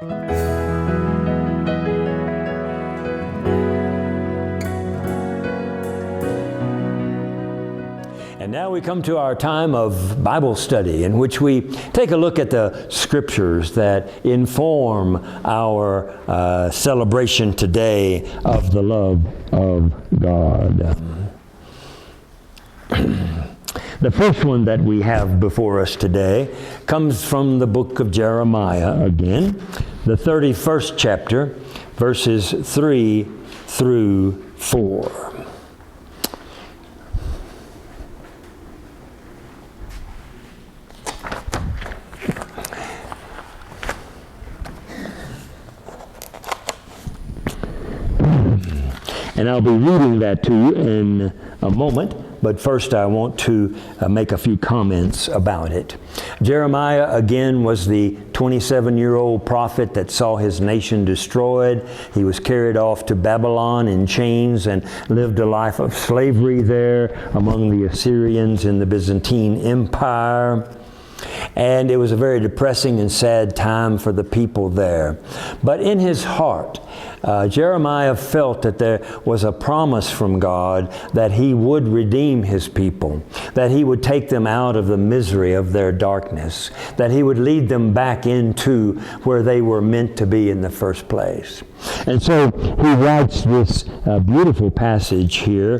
And now we come to our time of Bible study, in which we take a look at the scriptures that inform our celebration today of the love of God. The first one that we have before us today comes from the book of Jeremiah again, the 31st chapter, verses 3 through 4. And I'll be reading that to you in a moment, but first I want to make a few comments about it. Jeremiah, again, was the 27-year-old prophet that saw his nation destroyed. He was carried off to Babylon in chains and lived a life of slavery there among the Assyrians in the Byzantine Empire. And it was a very depressing and sad time for the people there. But in his heart, Jeremiah felt that there was a promise from God that he would redeem his people, that he would take them out of the misery of their darkness, that he would lead them back into where they were meant to be in the first place. And so he writes this beautiful passage here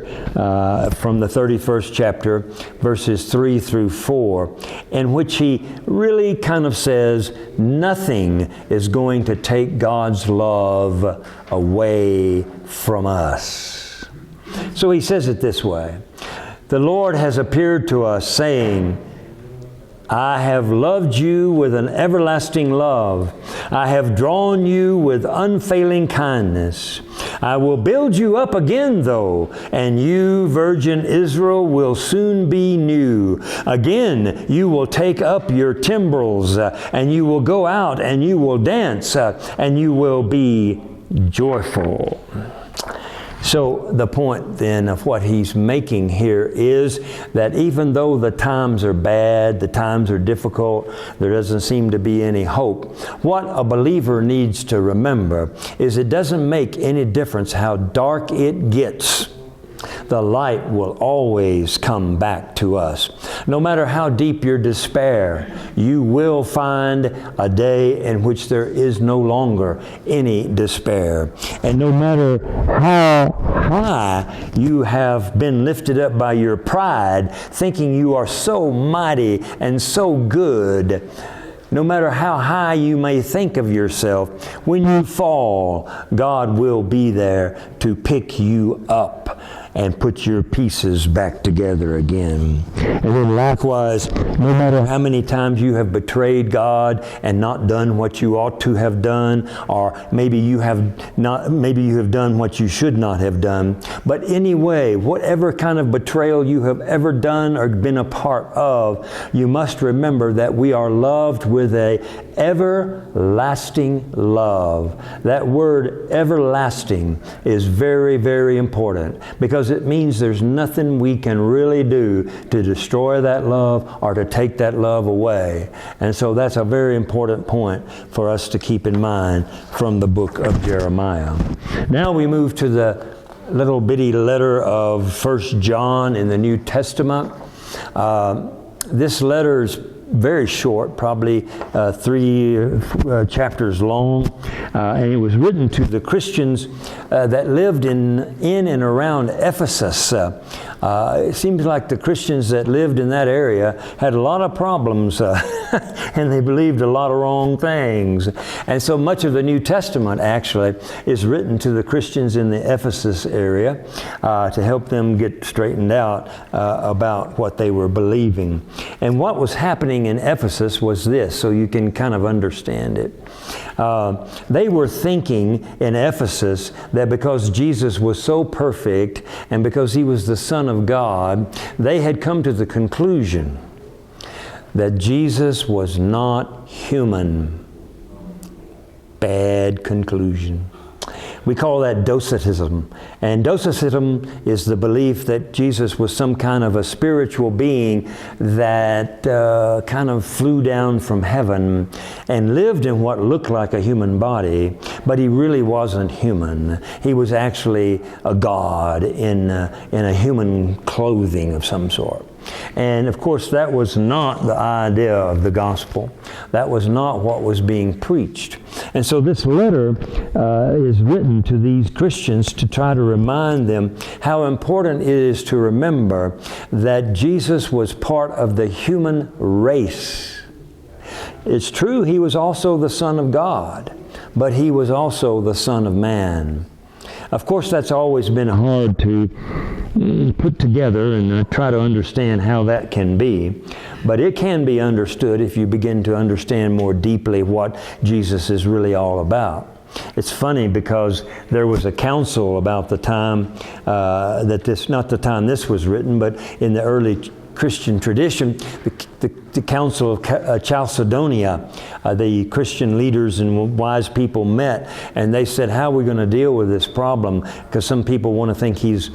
from the 31st chapter, verses 3 through 4, in which he really kind of says nothing is going to take God's love away from us. So he says it this way: the Lord has appeared to us, saying, I have loved you with an everlasting love. I have drawn you with unfailing kindness. I will build you up again, though, and you, virgin Israel, will soon be new. Again, you will take up your timbrels, and you will go out, and you will dance, and you will be joyful. So the point then of what he's making here is that even though the times are bad, the times are difficult, there doesn't seem to be any hope, what a believer needs to remember is it doesn't make any difference how dark it gets. The light will always come back to us. No matter how deep your despair, you will find a day in which there is no longer any despair. And no matter how high you have been lifted up by your pride, thinking you are so mighty and so good, no matter how high you may think of yourself, when you fall, God will be there to pick you up and put your pieces back together again. And then likewise, no matter how many times you have betrayed God and not done what you ought to have done, or maybe you have done what you should not have done, but anyway, whatever kind of betrayal you have ever done or been a part of, you must remember that we are loved with a everlasting love. That word everlasting is very, very important, because it means there's nothing we can really do to destroy that love or to take that love away. And so that's a very important point for us to keep in mind from the book of Jeremiah. Now we move to the little bitty letter of 1 John in the New Testament. This letter's very short, probably 3 chapters long, and it was written to the Christians that lived in and around Ephesus. It seems like the Christians that lived in that area had a lot of problems and they believed a lot of wrong things. And so much of the New Testament actually is written to the Christians in the Ephesus area to help them get straightened out about what they were believing. And what was happening in Ephesus was this, so you can kind of understand it. They were thinking in Ephesus that because Jesus was so perfect and because he was the Son of God, they had come to the conclusion that Jesus was not human. Bad conclusion. We call that docetism. And docetism is the belief that Jesus was some kind of a spiritual being that kind of flew down from heaven and lived in what looked like a human body, but he really wasn't human. He was actually a God in a human clothing of some sort. And of course, that was not the idea of the gospel. That was not what was being preached. And so this letter is written to these Christians to try to remind them how important it is to remember that Jesus was part of the human race. It's true, he was also the Son of God, but he was also the Son of Man. Of course, that's always been hard to put together and try to understand how that can be. But it can be understood if you begin to understand more deeply what Jesus is really all about. It's funny because there was a council about the time not the time this was written, but in the early Christian tradition, the Council of Chalcedonia, the Christian leaders and wise people met, and they said, how are we going to deal with this problem? Because some people want to think he's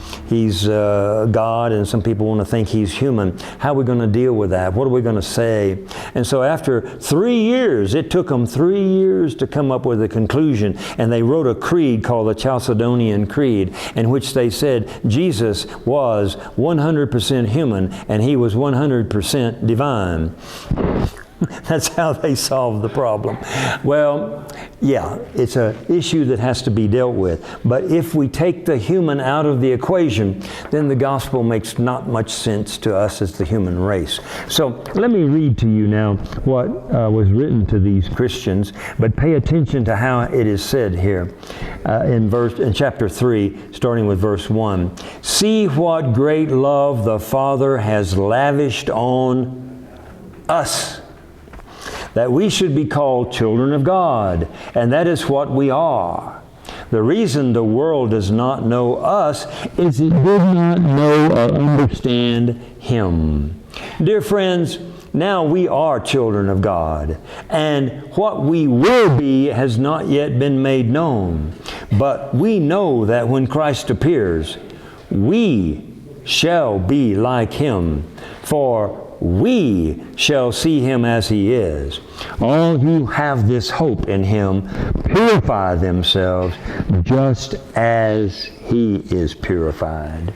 God, and some people want to think he's human. How are we going to deal with that? What are we going to say? And so after 3 years, it took them 3 years to come up with a conclusion, and they wrote a creed called the Chalcedonian Creed, in which they said Jesus was 100% human, and he was 100% divine. That's how they solved the problem. Well, yeah, it's an issue that has to be dealt with. But if we take the human out of the equation, then the gospel makes not much sense to us as the human race. So let me read to you now what was written to these Christians, but pay attention to how it is said here in chapter 3, starting with verse 1. See what great love the Father has lavished on us, that we should be called children of God, and that is what we are. The reason the world does not know us is it does not know or understand Him. Dear friends, now we are children of God, and what we will be has not yet been made known. But we know that when Christ appears, we shall be like Him, for we shall see Him as He is. All who have this hope in Him purify themselves just as He is purified.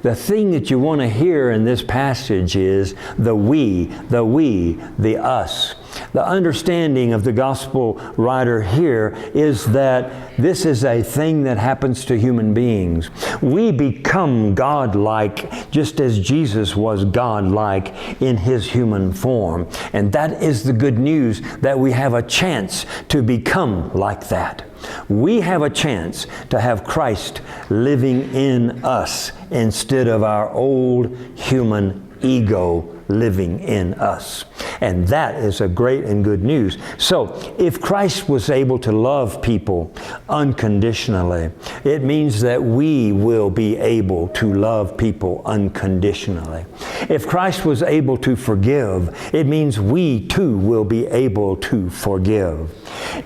The thing that you want to hear in this passage is the we, the us. The understanding of the gospel writer here is that this is a thing that happens to human beings. We become God-like just as Jesus was God-like in His human form. And that is the good news, that we have a chance to become like that. We have a chance to have Christ living in us instead of our old human ego living in us. And that is a great and good news. So, if Christ was able to love people unconditionally, it means that we will be able to love people unconditionally. If Christ was able to forgive, it means we too will be able to forgive.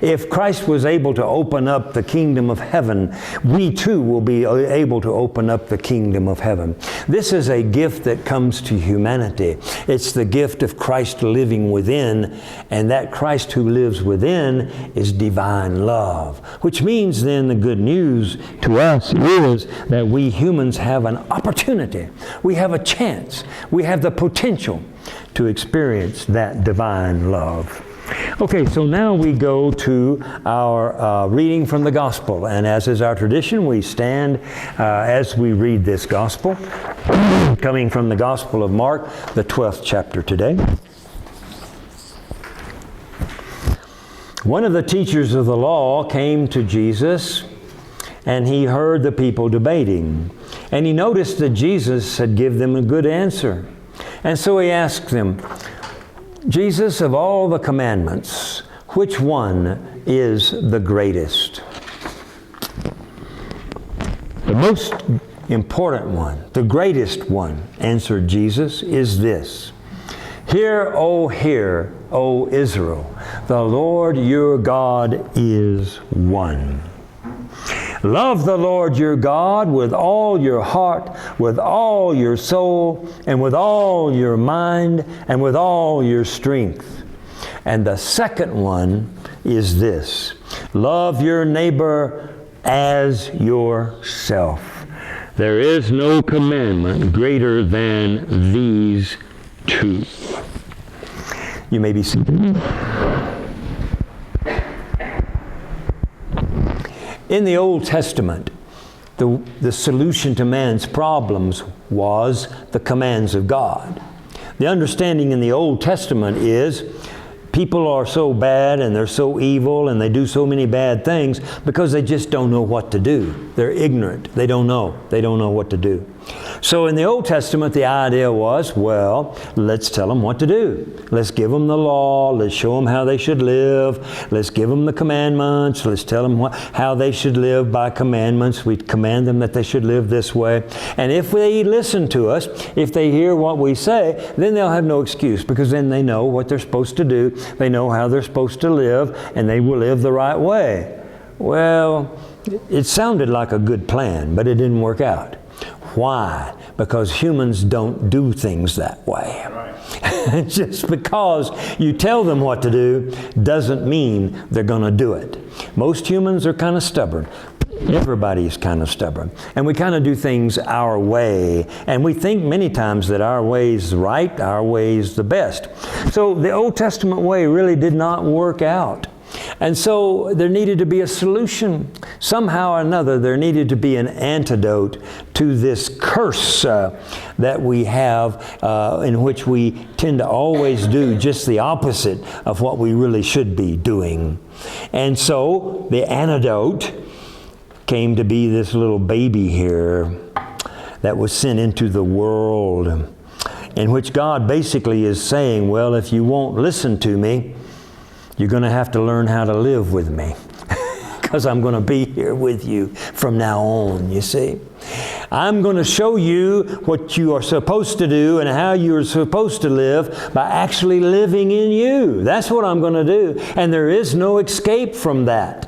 If Christ was able to open up the kingdom of heaven, we too will be able to open up the kingdom of heaven. This is a gift that comes to humanity. It's the gift of Christ living within, and that Christ who lives within is divine love. Which means then the good news to us is that we humans have an opportunity. We have a chance. We have the potential to experience that divine love. Okay, so now we go to our reading from the Gospel. And as is our tradition, we stand as we read this Gospel, coming from the Gospel of Mark, the 12th chapter today. One of the teachers of the law came to Jesus, and he heard the people debating. And he noticed that Jesus had given them a good answer. And so he asked them, Jesus, of all the commandments, which one is the greatest? The most important one, the greatest one, answered Jesus, is this. Hear, O Israel, the Lord your God is one. Love the Lord your God with all your heart, with all your soul, and with all your mind, and with all your strength. And the second one is this: love your neighbor as yourself. There is no commandment greater than these two. You may be seated. In the Old Testament, the solution to man's problems was the commands of God. The understanding in the Old Testament is people are so bad and they're so evil and they do so many bad things because they just don't know what to do. They're ignorant. They don't know. They don't know what to do. So in the Old Testament, the idea was, well, let's tell them what to do. Let's give them the law. Let's show them how they should live. Let's give them the commandments. Let's tell them how they should live by commandments. We command them that they should live this way. And if they listen to us, if they hear what we say, then they'll have no excuse, because then they know what they're supposed to do. They know how they're supposed to live, and they will live the right way. Well, it sounded like a good plan, but it didn't work out. Why? Because humans don't do things that way. Right. Just because you tell them what to do doesn't mean they're going to do it. Most humans are kind of stubborn. Everybody's kind of stubborn. And we kind of do things our way. And we think many times that our way's right, our way's the best. So the Old Testament way really did not work out. And so there needed to be a solution. Somehow or another, there needed to be an antidote to this curse that we have, in which we tend to always do just the opposite of what we really should be doing. And so the antidote came to be this little baby here that was sent into the world, in which God basically is saying, well, if you won't listen to me, you're going to have to learn how to live with me, because I'm going to be here with you from now on, you see. I'm going to show you what you are supposed to do and how you're supposed to live by actually living in you. That's what I'm going to do. And there is no escape from that.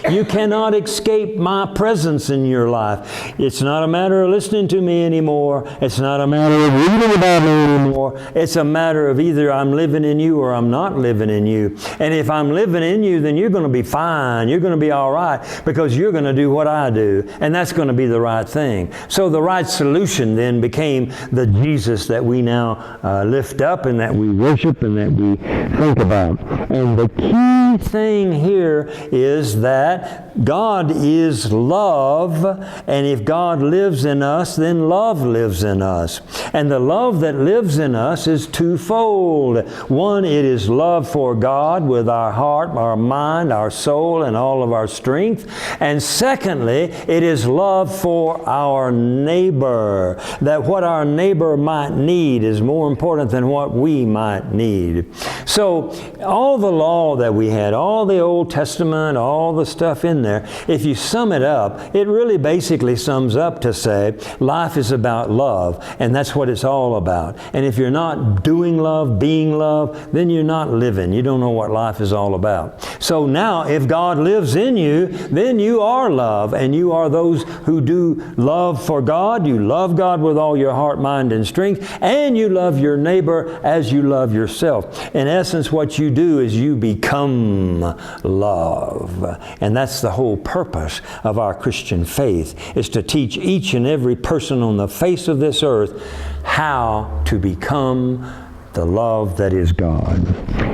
You cannot escape my presence in your life. It's not a matter of listening to me anymore. It's not a matter of reading about me anymore. It's a matter of either I'm living in you or I'm not living in you. And if I'm living in you, then you're going to be fine. You're going to be all right, because you're going to do what I do. And that's going to be the right thing. So the right solution then became the Jesus that we now lift up and that we worship and that we think about. And the key thing here is that God is love, and if God lives in us, then love lives in us. And the love that lives in us is twofold. One, it is love for God with our heart, our mind, our soul, and all of our strength. And secondly, it is love for our neighbor, that what our neighbor might need is more important than what we might need. So all the law that we had, all the Old Testament, all the stuff in there, if you sum it up, it really basically sums up to say life is about love, and that's what it's all about. And if you're not doing love, being love, then you're not living. You don't know what life is all about. So now, if God lives in you, then you are love, and you are those who do love for God. You love God with all your heart, mind, and strength, and you love your neighbor as you love yourself. In essence, what you do is you become love. And that's the whole purpose of our Christian faith, is to teach each and every person on the face of this earth how to become the love that is God.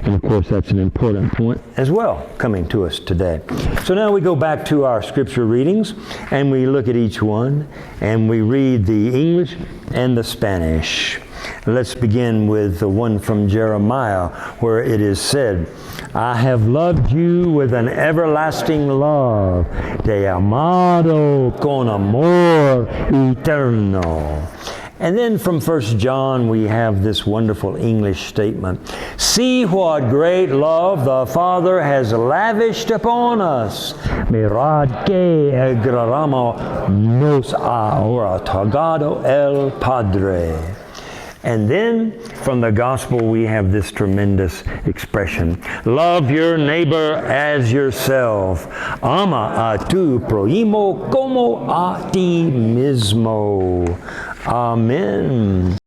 And of course, that's an important point as well coming to us today. So now we go back to our scripture readings, and we look at each one, and we read the English and the Spanish. Let's begin with the one from Jeremiah, where it is said, I have loved you with an everlasting love, te amado con amor eterno. And then from 1 John, we have this wonderful English statement. See what great love the Father has lavished upon us. Mirad que agradamos nos ha otorgado el Padre. And then from the gospel we have this tremendous expression. Love your neighbor as yourself. Ama a tu prójimo como a ti mismo. Amen.